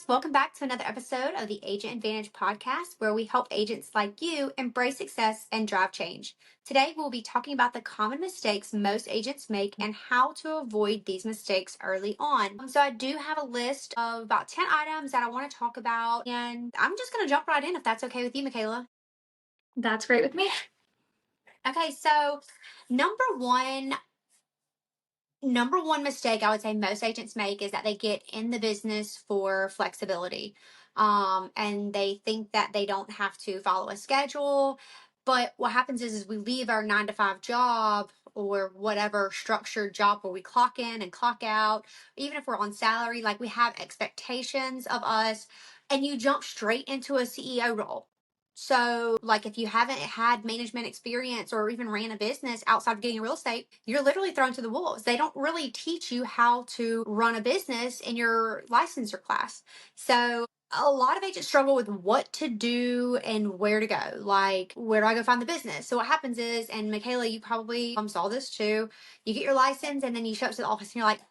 Welcome back to another episode of the Agent Advantage podcast, where we help agents like you embrace success and drive change. Today, we'll be talking about the common mistakes most agents make and how to avoid these mistakes early on. So, I do have a list of about 10 items that I want to talk about, and I'm just going to jump right in if that's okay with you, Michaela. That's great with me. Okay, so number one mistake I would say most agents make is that they get in the business for flexibility. And they think that they don't have to follow a schedule. But what happens is we leave our 9 to 5 job or whatever structured job where we clock in and clock out, even if we're on salary, like we have expectations of us, and you jump straight into a CEO role. So, like, if you haven't had management experience or even ran a business outside of getting real estate, you're literally thrown to the wolves. They don't really teach you how to run a business in your licensure class. So, a lot of agents struggle with what to do and where to go. Like, where do I go find the business? So, what happens is, and Michaela, you probably saw this too, you get your license and then you show up to the office and you're like,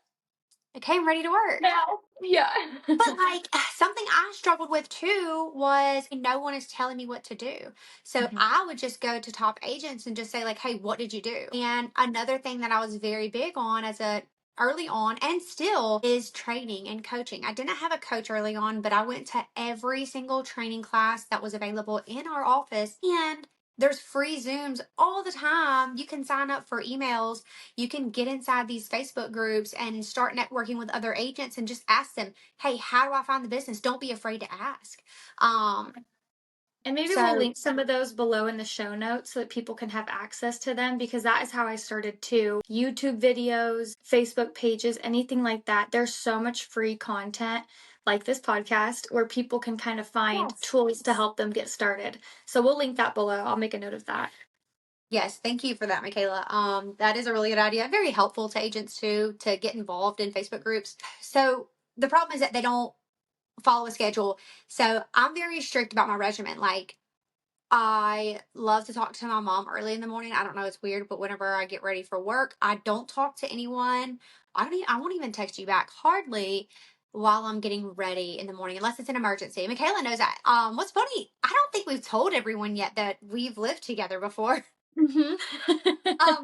okay, I'm ready to work. Now, yeah. But like something I struggled with too was no one is telling me what to do. So I would just go to top agents and just say like, "Hey, what did you do?" And another thing that I was very big on as a early on and still is training and coaching. I didn't have a coach early on, but I went to every single training class that was available in our office, and there's free Zooms all the time. You can sign up for emails. You can get inside these Facebook groups and start networking with other agents and just ask them, hey, how do I find the business? Don't be afraid to ask. And maybe we'll link some of those below in the show notes so that people can have access to them, because that is how I started too. YouTube videos, Facebook pages, anything like that. There's so much free content like this podcast where people can kind of find tools to help them get started. So we'll link that below. I'll make a note of that. Yes, thank you for that, Michaela. That is a really good idea. Very helpful to agents too to get involved in Facebook groups. So the problem is that they don't follow a schedule. So I'm very strict about my regimen. Like I love to talk to my mom early in the morning. I don't know, it's weird, but whenever I get ready for work, I don't talk to anyone. I won't even text you back hardly while I'm getting ready in the morning, unless it's an emergency. Michaela knows that. What's funny, I don't think we've told everyone yet that we've lived together before. Mm-hmm.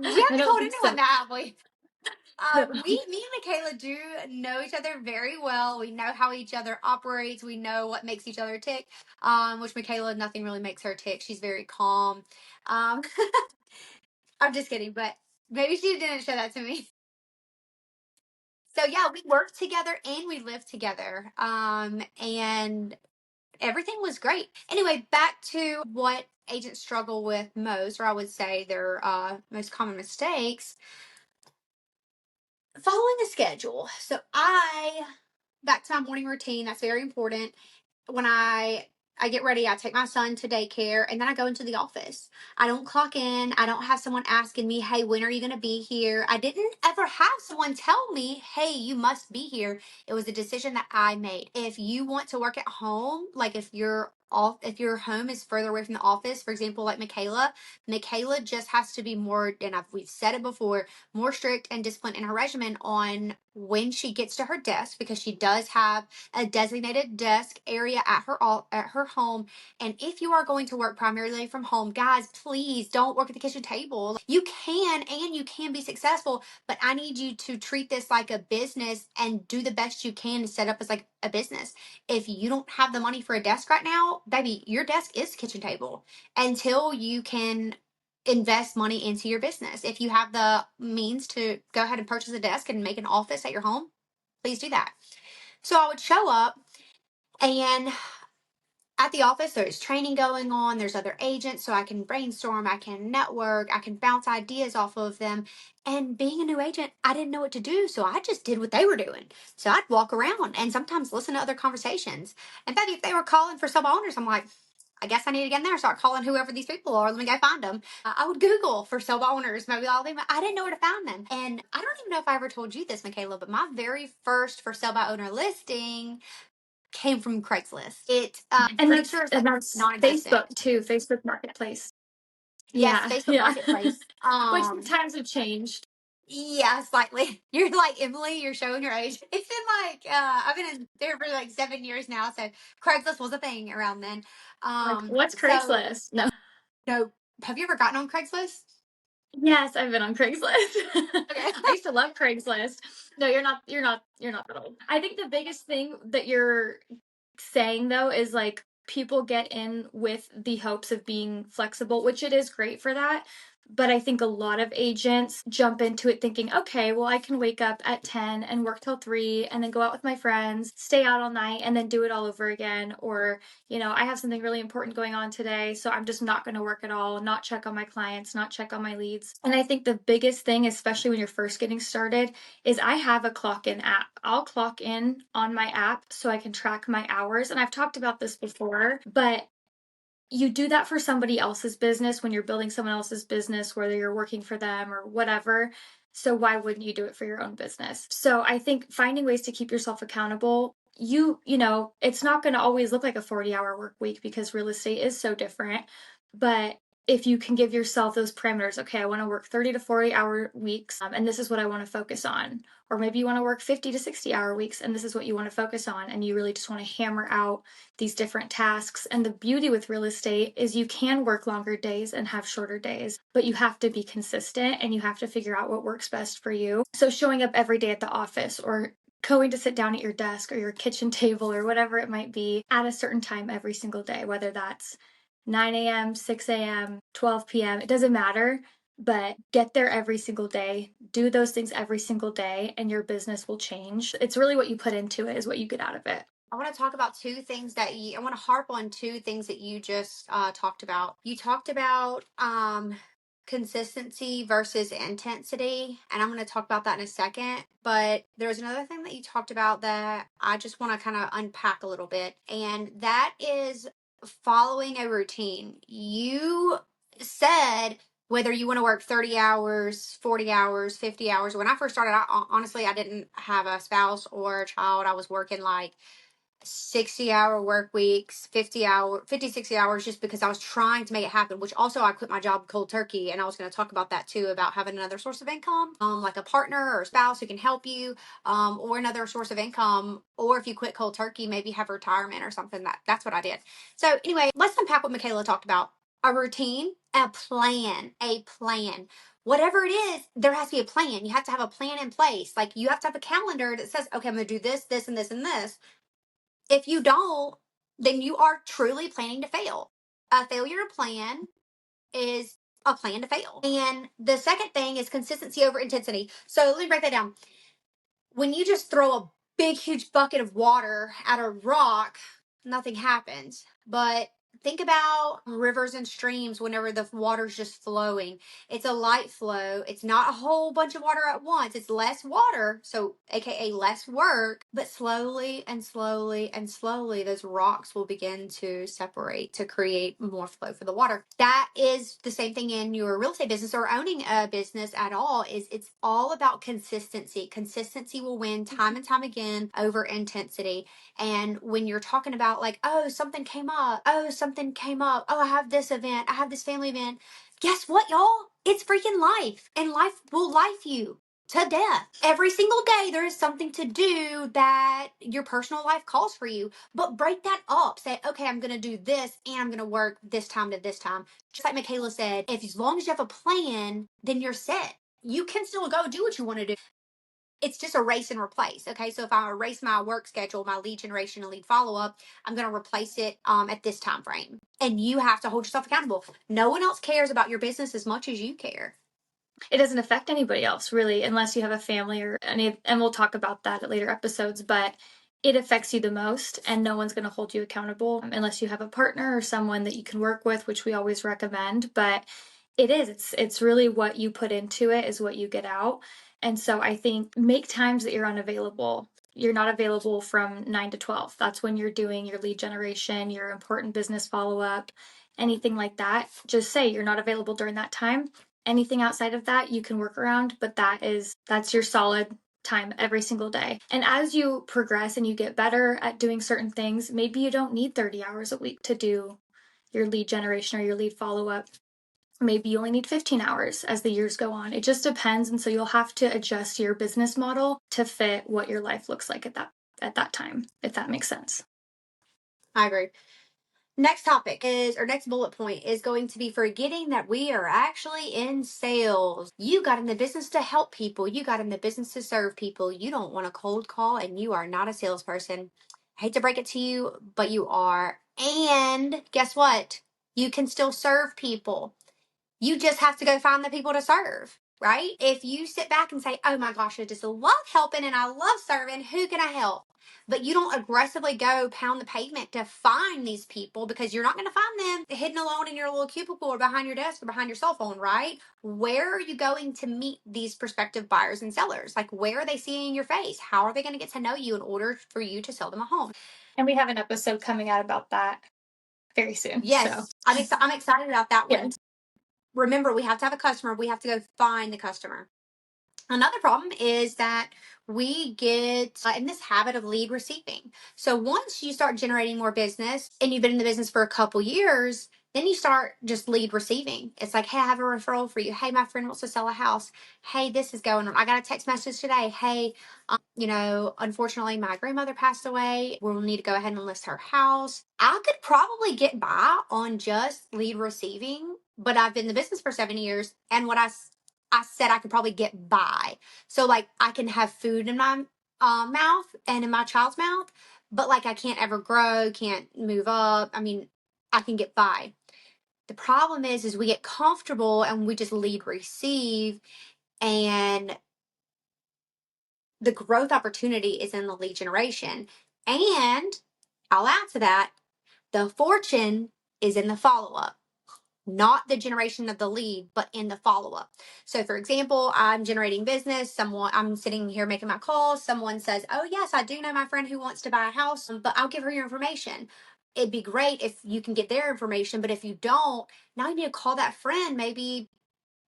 We haven't told anyone so. that, have we? Me and Michaela do know each other very well. We know how each other operates. We know what makes each other tick. Which Michaela, nothing really makes her tick. She's very calm. I'm just kidding, but maybe she didn't show that to me. So yeah, we worked together and we lived together. And everything was great. Anyway, back to what agents struggle with most, or I would say their most common mistakes. Following a schedule. So back to my morning routine, that's very important. When I get ready, I take my son to daycare and then I go into the office. I don't clock in. I don't have someone asking me, hey, when are you going to be here? I didn't ever have someone tell me, hey, you must be here. It was a decision that I made. If you want to work at home, like if your home is further away from the office, for example, like Michaela just has to be more, and we've said it before, more strict and disciplined in her regimen on when she gets to her desk, because she does have a designated desk area at her home. And if you are going to work primarily from home, guys, please don't work at the kitchen table. You can be successful, but I need you to treat this like a business and do the best you can to set up as like a business. If you don't have the money for a desk right now, baby, your desk is the kitchen table until you can invest money into your business. If you have the means to go ahead and purchase a desk and make an office at your home, please do that. So I would show up, and at the office, there's training going on. There's other agents, so I can brainstorm, I can network, I can bounce ideas off of them. And being a new agent, I didn't know what to do, so I just did what they were doing. So I'd walk around and sometimes listen to other conversations. In fact, if they were calling for sub owners, I'm like, I guess I need to get in there and start calling whoever these people are. Let me go find them. I would Google for sub owners, maybe all of them. I didn't know where to find them. And I don't even know if I ever told you this, Michaela, but my very first for sale by owner listing came from Craigslist. And that's Facebook too, Facebook Marketplace. Yes, Facebook Marketplace. Which times have changed. Yeah, slightly. You're like Emily, you're showing your age. It's been like I've been in there for like 7 years now, so Craigslist was a thing around then. Like, what's So Craigslist? No. no, have you ever gotten on Craigslist? Yes, I've been on Craigslist. Okay. I used to love Craigslist. No, you're not that old. I think the biggest thing that you're saying though is like people get in with the hopes of being flexible, which it is great for that. But I think a lot of agents jump into it thinking, okay, well, I can wake up at 10 and work till 3 and then go out with my friends, stay out all night, and then do it all over again. Or, I have something really important going on today, so I'm just not going to work at all, not check on my clients, not check on my leads. And I think the biggest thing, especially when you're first getting started, is I have a clock in app. I'll clock in on my app so I can track my hours. And I've talked about this before, but you do that for somebody else's business when you're building someone else's business, whether you're working for them or whatever. So why wouldn't you do it for your own business? So I think finding ways to keep yourself accountable. It's not going to always look like a 40-hour work week because real estate is so different. But if you can give yourself those parameters, okay, I want to work 30 to 40-hour weeks, and this is what I want to focus on. Or maybe you want to work 50 to 60-hour weeks, and this is what you want to focus on. And you really just want to hammer out these different tasks. And the beauty with real estate is you can work longer days and have shorter days, but you have to be consistent and you have to figure out what works best for you. So showing up every day at the office or going to sit down at your desk or your kitchen table or whatever it might be at a certain time every single day, whether that's 9 a.m., 6 a.m., 12 p.m., it doesn't matter. But get there every single day, do those things every single day, and your business will change. It's really what you put into it is what you get out of it. I want to talk about I want to harp on two things that you just talked about. You talked about consistency versus intensity, and I'm going to talk about that in a second. But there's another thing that you talked about that I just want to kind of unpack a little bit, and that is following a routine. You said whether you want to work 30 hours, 40 hours, 50 hours. When I first started, honestly, I didn't have a spouse or a child. I was working like 60-hour work weeks, 60 hours just because I was trying to make it happen, which also I quit my job cold turkey. And I was going to talk about that too, about having another source of income, like a partner or a spouse who can help you, or another source of income. Or if you quit cold turkey, maybe have retirement or something. That's what I did. So anyway, let's unpack what Michaela talked about. A routine, a plan. Whatever it is, there has to be a plan. You have to have a plan in place. Like you have to have a calendar that says, okay, I'm going to do this, this, and this, and this. If you don't, then you are truly planning to fail. A failure plan is a plan to fail. And the second thing is consistency over intensity. So let me break that down. When you just throw a big, huge bucket of water at a rock, nothing happens. But think about rivers and streams whenever the water's just flowing. It's a light flow. It's not a whole bunch of water at once. It's less water, so aka less work, but slowly and slowly and slowly those rocks will begin to separate to create more flow for the water. That is the same thing in your real estate business or owning a business at all. Is it's all about consistency. Consistency will win time and time again over intensity. And when you're talking about like, oh, something came up. Oh, something came up. Oh, I have this event. I have this family event. Guess what, y'all? It's freaking life. And life will life you to death. Every single day, there is something to do that your personal life calls for you. But break that up. Say, okay, I'm going to do this and I'm going to work this time to this time. Just like Michaela said, if as long as you have a plan, then you're set. You can still go do what you want to do. It's just erase and replace. Okay, so if I erase my work schedule, my lead generation and lead follow up, I'm going to replace it at this time frame. And you have to hold yourself accountable. No one else cares about your business as much as you care. It doesn't affect anybody else really, unless you have a family or any, and we'll talk about that at later episodes, but it affects you the most and no one's going to hold you accountable unless you have a partner or someone that you can work with, which we always recommend. But it's really what you put into it is what you get out. And so I think make times that you're unavailable. You're not available from 9 to 12. That's when you're doing your lead generation, your important business follow up, anything like that. Just say you're not available during that time. Anything outside of that you can work around, but that's your solid time every single day. And as you progress and you get better at doing certain things, maybe you don't need 30 hours a week to do your lead generation or your lead follow up. Maybe you only need 15 hours as the years go on. It just depends. And so you'll have to adjust your business model to fit what your life looks like at that time, if that makes sense. I agree. Next topic is, or next bullet point is going to be forgetting that we are actually in sales. You got in the business to help people. You got in the business to serve people. You don't want a cold call and you are not a salesperson. I hate to break it to you, but you are. And guess what? You can still serve people. You just have to go find the people to serve, right? If you sit back and say, oh my gosh, I just love helping and I love serving, who can I help? But you don't aggressively go pound the pavement to find these people because you're not going to find them hidden alone in your little cubicle or behind your desk or behind your cell phone, right? Where are you going to meet these prospective buyers and sellers? Like, where are they seeing your face? How are they going to get to know you in order for you to sell them a home? And we have an episode coming out about that very soon. Yes, So I'm excited about that one. yes. Remember, we have to have a customer. We have to go find the customer. Another problem is that we get in this habit of lead receiving. So once you start generating more business and you've been in the business for a couple years, then you start just lead receiving. It's like, hey, I have a referral for you. Hey, my friend wants to sell a house. Hey, this is going on. I got a text message today. Hey, unfortunately, my grandmother passed away. We'll need to go ahead and list her house. I could probably get by on just lead receiving, but I've been in the business for 7 years. And what I said I could probably get by. So like I can have food in my mouth and in my child's mouth, but like I can't ever grow, can't move up. I mean, I can get by. The problem is we get comfortable and we just lead receive, and the growth opportunity is in the lead generation. And I'll add to that, the fortune is in the follow up, not the generation of the lead, but in the follow up. So, for example, I'm generating business. I'm sitting here making my calls. Someone says, oh, yes, I do know my friend who wants to buy a house, but I'll give her your information. It'd be great if you can get their information, but if you don't, now you need to call that friend maybe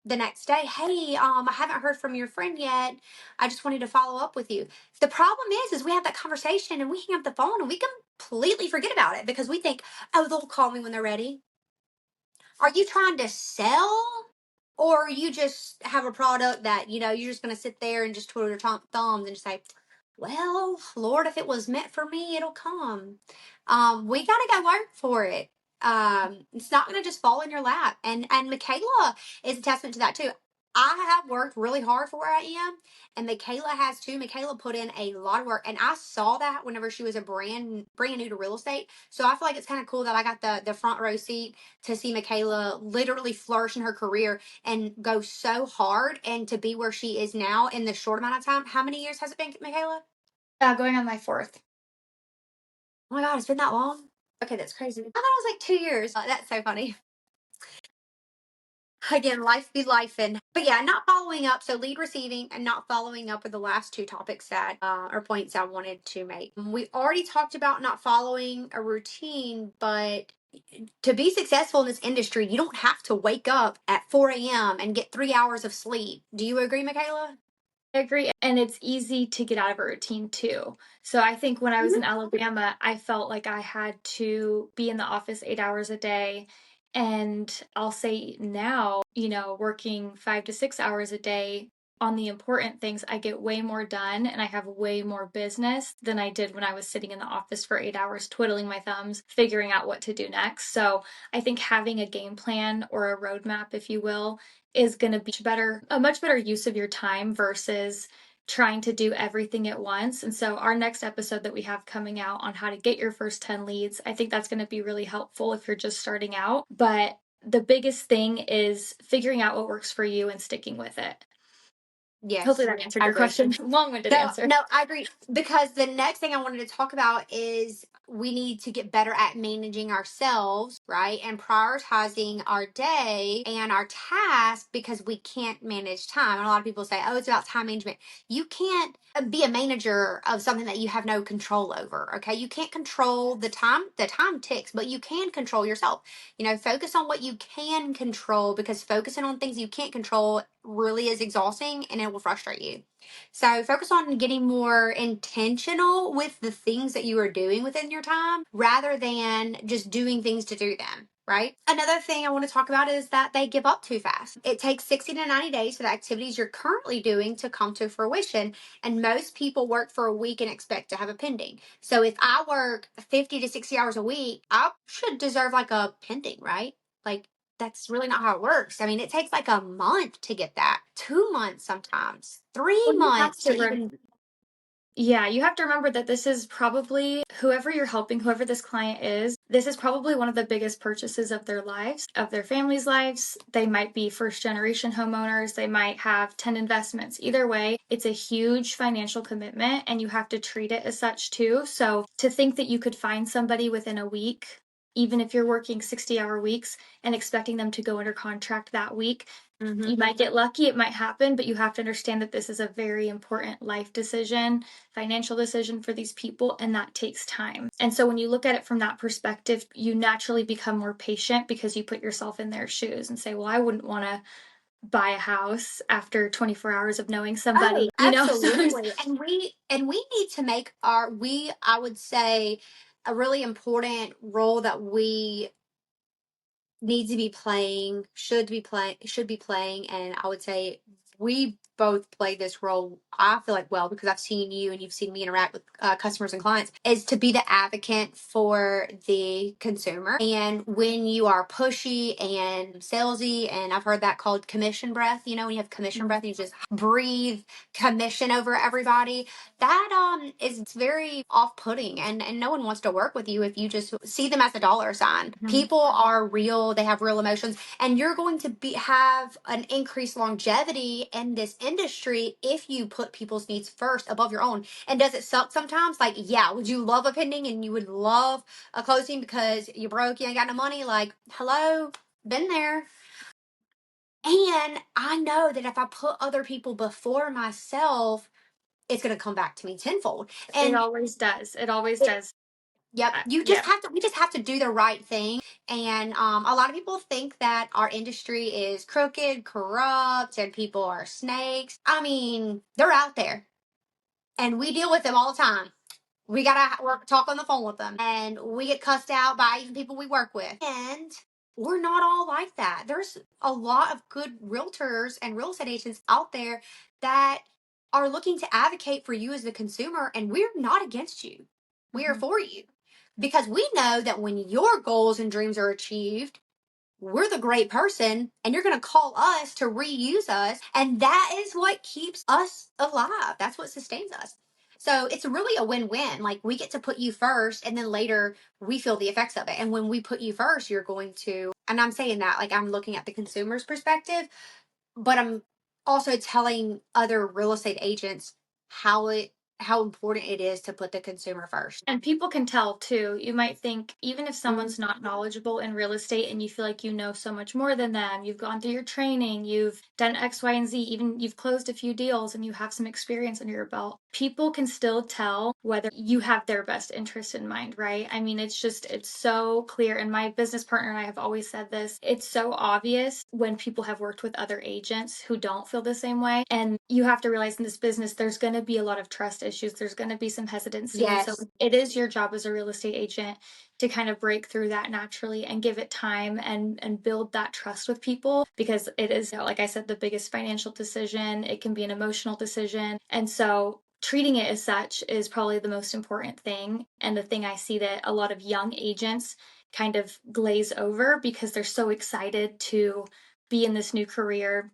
the next day. Hey, I haven't heard from your friend yet. I just wanted to follow up with you. The problem is we have that conversation and we hang up the phone and we completely forget about it because we think, oh, they'll call me when they're ready. Are you trying to sell? Or you just have a product that, you're just going to sit there and just twiddle your thumbs and just say, well, Lord, if it was meant for me, it'll come. We got to go work for it. It's not going to just fall in your lap. And Michaela is a testament to that too. I have worked really hard for where I am, and Michaela has too. Michaela put in a lot of work, and I saw that whenever she was a brand new to real estate. So I feel like it's kind of cool that I got the front row seat to see Michaela literally flourish in her career and go so hard and to be where she is now in the short amount of time. How many years has it been, Michaela? Going on my 4th. Oh my God, it's been that long? Okay, that's crazy. I thought it was like 2 years. That's so funny. Again, life be life. But yeah, not following up. So lead receiving and not following up are the last two topics that or points I wanted to make. We already talked about not following a routine, but to be successful in this industry, you don't have to wake up at 4 a.m. and get 3 hours of sleep. Do you agree, Michaela? I agree. And it's easy to get out of a routine too. So I think when I was in Alabama, I felt like I had to be in the office 8 hours a day. And I'll say now, working 5 to 6 hours a day on the important things, I get way more done and I have way more business than I did when I was sitting in the office for 8 hours, twiddling my thumbs, figuring out what to do next. So I think having a game plan or a roadmap, if you will, is going to be a much better use of your time versus trying to do everything at once. And so our next episode that we have coming out on how to get your first 10 leads, I think that's going to be really helpful if you're just starting out. But the biggest thing is figuring out what works for you and sticking with it. Yes. Hopefully that answered your question. Long-winded answer. No, I agree. Because the next thing I wanted to talk about is we need to get better at managing ourselves, right? And prioritizing our day and our tasks because we can't manage time. And a lot of people say, oh, it's about time management. You can't be a manager of something that you have no control over, okay? You can't control the time. The time ticks, but you can control yourself. Focus on what you can control because focusing on things you can't control really is exhausting and it will frustrate you. So focus on getting more intentional with the things that you are doing within your time rather than just doing things to do them. right? Another thing I want to talk about is that they give up too fast. It takes 60 to 90 days for the activities you're currently doing to come to fruition. And most people work for a week and expect to have a pending. So if I work 50 to 60 hours a week, I should deserve like a pending, right? Like, that's really not how it works. I mean, it takes like a month to get that, 2 months sometimes, three Well, you have months to to even. Yeah, you have to remember that this is probably whoever you're helping, whoever this client is, this is probably one of the biggest purchases of their lives, of their family's lives. They might be first generation homeowners, they might have 10 investments. Either way, it's a huge financial commitment and you have to treat it as such too. So to think that you could find somebody within a week, even if you're working 60-hour weeks and expecting them to go under contract that week, you might get lucky, it might happen, but you have to understand that this is a very important life decision, financial decision for these people, and that takes time. And so when you look at it from that perspective, you naturally become more patient because you put yourself in their shoes and say, well, I wouldn't want to buy a house after 24 hours of knowing somebody, Oh, absolutely. And we need to make I would say a really important role that we need to be playing, should be playing, and I would say we both play this role. I feel like, well, because I've seen you and you've seen me interact with customers and clients, is to be the advocate for the consumer. And when you are pushy and salesy, and I've heard that called commission breath, when you have commission breath, you just breathe commission over everybody. That is very off-putting, and no one wants to work with you if you just see them as a dollar sign. People are real, they have real emotions, and you're going to have an increased longevity in this industry if you put people's needs first above your own. And does it suck sometimes? Like, yeah, would you love a pending and you would love a closing because you broke, you ain't got no money? Like, hello, been there. And I know that if I put other people before myself, it's going to come back to me tenfold. It And always does. It always does. yep, Yeah. we just have to do the right thing. And a lot of people think that our industry is crooked, corrupt, and people are snakes. I mean, they're out there, and we deal with them all the time. We gotta talk on the phone with them, and we get cussed out by even people we work with. And we're not all like that. There's a lot of good realtors and real estate agents out there that are looking to advocate for you as the consumer, and we're not against you. We are for you because we know that when your goals and dreams are achieved, we're the great person and you're going to call us to reuse us. And that is what keeps us alive. That's what sustains us. So it's really a win-win. Like, we get to put you first and then later we feel the effects of it. And when we put you first, you're going to, and I'm saying that like I'm looking at the consumer's perspective, but I'm also telling other real estate agents how important it is to put the consumer first. And people can tell too. You might think, even if someone's not knowledgeable in real estate and you feel like you know so much more than them, you've gone through your training, you've done X, Y, and Z, even you've closed a few deals and you have some experience under your belt, people can still tell whether you have their best interest in mind, right? I mean, it's so clear. And my business partner and I have always said this. It's so obvious when people have worked with other agents who don't feel the same way. And you have to realize in this business, there's going to be a lot of trust issues. There's going to be some hesitancy. And so Yes. it is your job as a real estate agent to kind of break through that naturally and give it time and build that trust with people, because it is, like I said, the biggest financial decision. It can be an emotional decision. And so treating it as such is probably the most important thing. And the thing I see that a lot of young agents kind of glaze over because they're so excited to be in this new career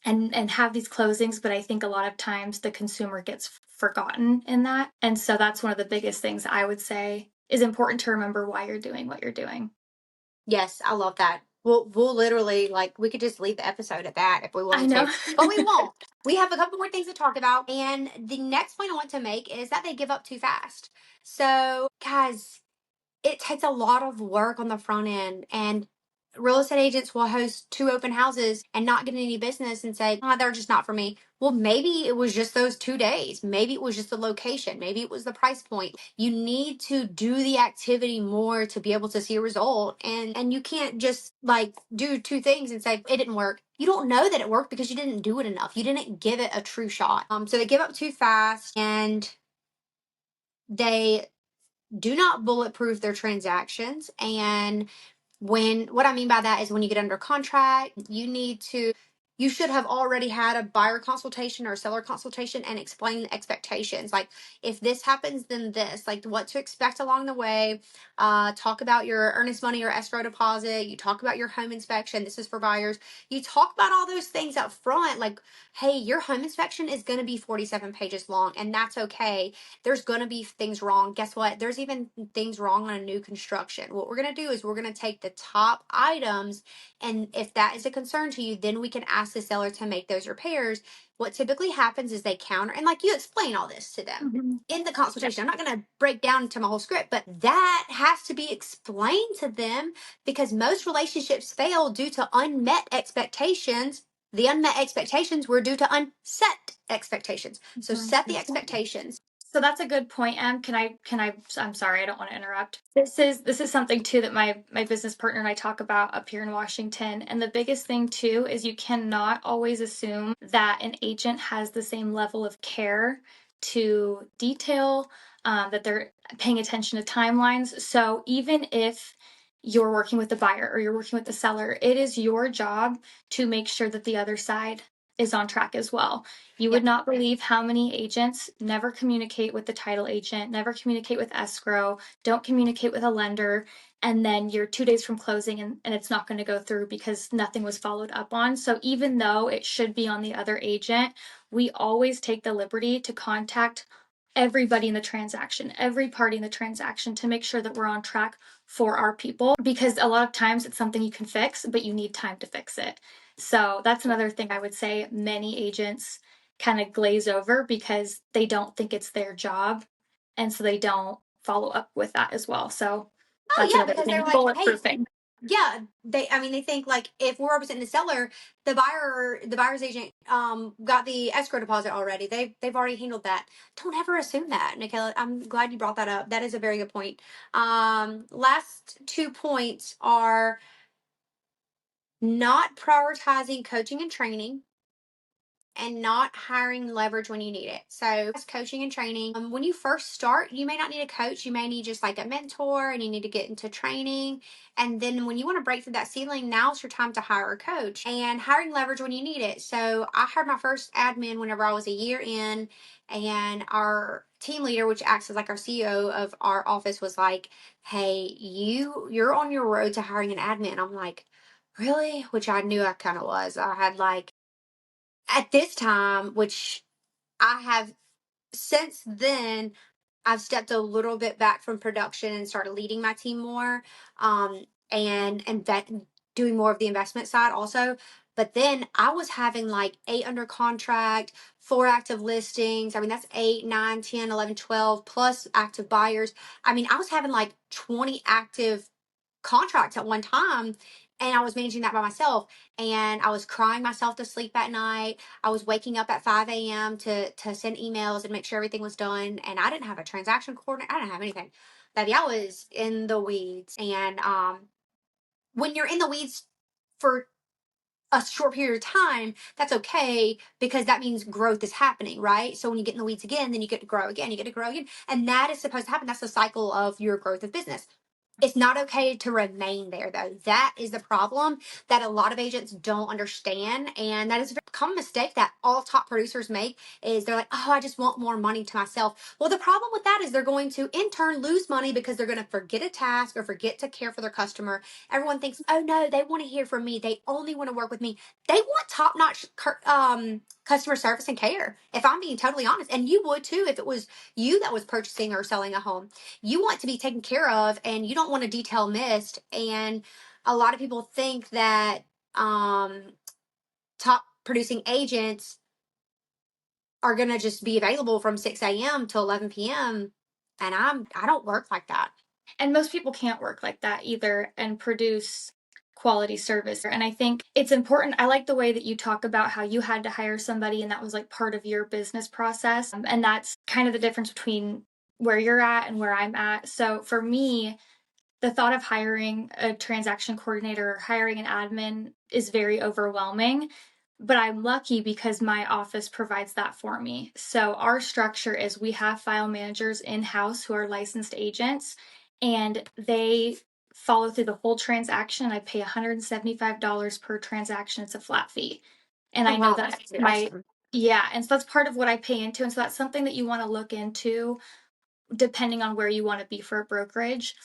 and have these closings, but I think a lot of times the consumer gets forgotten in that. And so that's one of the biggest things I would say is important to remember why you're doing what you're doing. Yes, I love that. We'll literally, like, we could just leave the episode at that if we I wanted know. to, but we won't. We have a couple more things to talk about, and the next point I want to make is that they give up too fast. So, guys, it takes a lot of work on the front end, and real estate agents will host two open houses and not get any business and say, oh, they're just not for me. Well, maybe it was just those 2 days. Maybe it was just the location. Maybe it was the price point. You need to do the activity more to be able to see a result. And you can't just like do two things and say it didn't work. You don't know that it worked because you didn't do it enough. You didn't give it a true shot. So they give up too fast, and they do not bulletproof their transactions, and What I mean by that is when you get under contract, you should have already had a buyer consultation or a seller consultation and explain the expectations. Like, if this happens, then this, like what to expect along the way. Talk about your earnest money or escrow deposit. You talk about your home inspection. This is for buyers. You talk about all those things up front. Like, hey, your home inspection is going to be 47 pages long, and that's okay. There's going to be things wrong. Guess what? There's even things wrong on a new construction. What we're going to do is we're going to take the top items, and if that is a concern to you, then we can ask the seller to make those repairs. What typically happens is they counter, and like you explain all this to them in the consultation. I'm not going to break down into my whole script, but that has to be explained to them, because most relationships fail due to unmet expectations. The unmet expectations were due to unset expectations. So set the expectations. So that's a good point, Em. I'm sorry, I don't want to interrupt. This is something too that my business partner and I talk about up here in Washington. And the biggest thing too is you cannot always assume that an agent has the same level of care to detail, that they're paying attention to timelines. So even if you're working with the buyer or you're working with the seller, it is your job to make sure that the other side is on track as well. You would not believe how many agents never communicate with the title agent, never communicate with escrow, don't communicate with a lender, and then you're 2 days from closing and it's not going to go through because nothing was followed up on. So even though it should be on the other agent, we always take the liberty to contact everybody in the transaction, every party in the transaction, to make sure that we're on track for our people, because a lot of times it's something you can fix, but you need time to fix it. So that's another thing I would say many agents kind of glaze over because they don't think it's their job, and so they don't follow up with that as well. So that's another Because thing. they're like, hey, Bulletproofing. yeah, they think like if we're representing the seller, the buyer's agent got the escrow deposit already. They've already handled that. Don't ever assume that, Michaela. I'm glad you brought that up. That is a very good point. Last 2 points are not prioritizing coaching and training, and not hiring leverage when you need it. So that's coaching and training. When you first start, you may not need a coach. You may need just like a mentor, and you need to get into training. And then when you want to break through that ceiling, now's your time to hire a coach, and hiring leverage when you need it. So I hired my first admin whenever I was a year in, and our team leader, which acts as like our CEO of our office, was like, hey, you're on your road to hiring an admin. I'm like, really? Which I knew I kind of was. I had like, at this time, which I have since then, I've stepped a little bit back from production and started leading my team more, and that doing more of the investment side also. But then I was having like 8 under contract, 4 active listings. I mean, that's 8, 9, 10, 11, 12 plus active buyers. I mean, I was having like 20 active contracts at one time, and I was managing that by myself, and I was crying myself to sleep at night. I was waking up at 5 a.m. to send emails and make sure everything was done, and I didn't have a transaction coordinator. I didn't have anything. Baby, I was in the weeds. And when you're in the weeds for a short period of time, that's okay, because that means growth is happening, right? So when you get in the weeds again, then you get to grow again, you get to grow again. And that is supposed to happen. That's the cycle of your growth of business. It's not okay to remain there, though. That is the problem that a lot of agents don't understand. And that is a very common mistake that all top producers make, is they're like, oh, I just want more money to myself. Well, the problem with that is they're going to in turn lose money because they're going to forget a task or forget to care for their customer. Everyone thinks, oh no, they want to hear from me. They only want to work with me. They want top-notch customer service and care, if I'm being totally honest. And you would too if it was you that was purchasing or selling a home. You want to be taken care of, and you don't want a detail missed. And a lot of people think that top producing agents are going to just be available from 6 a.m. to 11 p.m. And I don't work like that. And most people can't work like that either and produce quality service. And I think it's important. I like the way that you talk about how you had to hire somebody and that was like part of your business process. And that's kind of the difference between where you're at and where I'm at. So for me, the thought of hiring a transaction coordinator or hiring an admin is very overwhelming. But I'm lucky because my office provides that for me. So our structure is we have file managers in-house who are licensed agents, and they follow through the whole transaction. I pay $175 per transaction. It's a flat fee. And I know that awesome. yeah. And so that's part of what I pay into. And so that's something that you want to look into depending on where you want to be for a brokerage.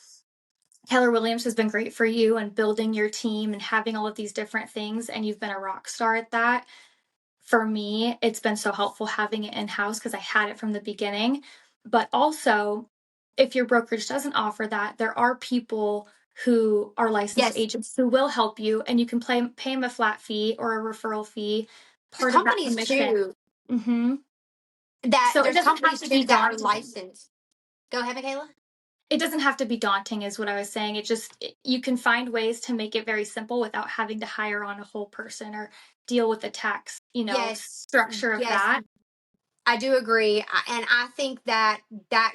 Keller Williams has been great for you and building your team and having all of these different things. And you've been a rock star at that. For me, it's been so helpful having it in-house because I had it from the beginning. But also, if your brokerage doesn't offer that, there are people who are licensed agents who will help you, and you can pay them a flat fee or a referral fee. There's companies too. Mm-hmm. That So there's companies too that are licensed. Go ahead, Michaela. It doesn't have to be daunting is what I was saying. You can find ways to make it very simple without having to hire on a whole person or deal with the tax, structure of that. I do agree. And I think that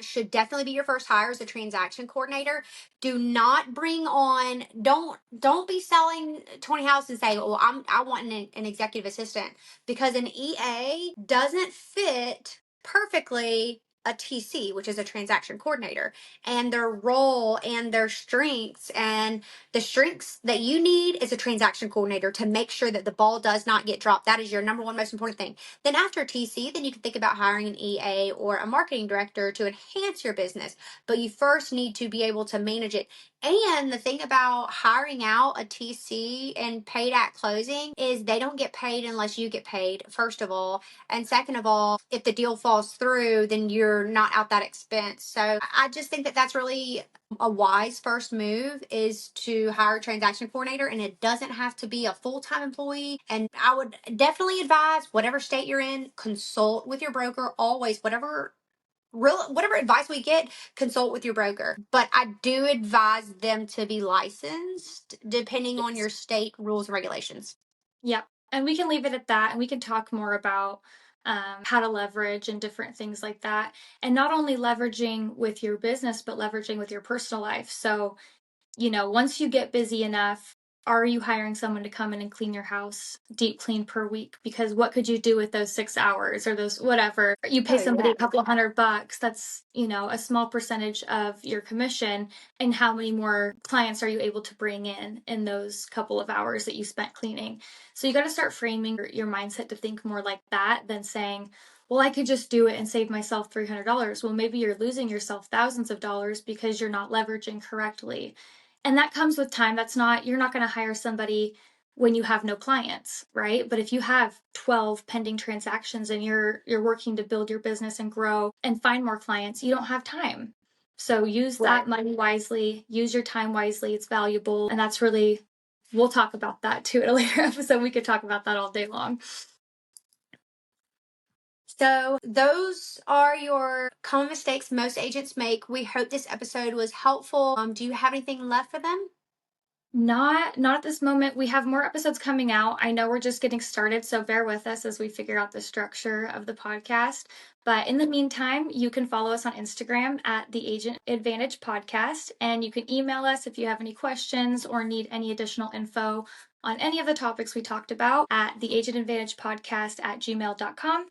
should definitely be your first hire as a transaction coordinator. Do not bring on, don't be selling 20 houses and say, well, I want an executive assistant, because an EA doesn't fit perfectly a TC, which is a transaction coordinator, and their role and their strengths. And the strengths that you need is a transaction coordinator to make sure that the ball does not get dropped. That is your number one most important thing. Then after TC, then you can think about hiring an EA or a marketing director to enhance your business. But you first need to be able to manage it. And the thing about hiring out a TC and paid at closing is they don't get paid unless you get paid, first of all. And second of all, if the deal falls through, then you're not out that expense. So I just think that that's really a wise first move, is to hire a transaction coordinator, and it doesn't have to be a full-time employee. And I would definitely advise, whatever state you're in, consult with your broker always. Whatever advice we get, consult with your broker. But I do advise them to be licensed depending on your state rules and regulations. Yep. And we can leave it at that, and we can talk more about how to leverage and different things like that. And not only leveraging with your business, but leveraging with your personal life. So, once you get busy enough, are you hiring someone to come in and clean your house, deep clean per week? Because what could you do with those 6 hours or those whatever? You pay somebody a couple of $100. That's, a small percentage of your commission. And how many more clients are you able to bring in those couple of hours that you spent cleaning? So you got to start framing your mindset to think more like that than saying, well, I could just do it and save myself $300. Well, maybe you're losing yourself thousands of dollars because you're not leveraging correctly. And that comes with time. You're not going to hire somebody when you have no clients, right? But if you have 12 pending transactions and you're working to build your business and grow and find more clients, you don't have time. So use that money wisely, use your time wisely. It's valuable. And that's really, we'll talk about that too at a later episode. We could talk about that all day long. So those are your common mistakes most agents make. We hope this episode was helpful. Do you have anything left for them? Not at this moment. We have more episodes coming out. I know we're just getting started, so bear with us as we figure out the structure of the podcast. But in the meantime, you can follow us on Instagram at the Agent Advantage Podcast, and you can email us if you have any questions or need any additional info on any of the topics we talked about at theagentadvantagepodcast@gmail.com.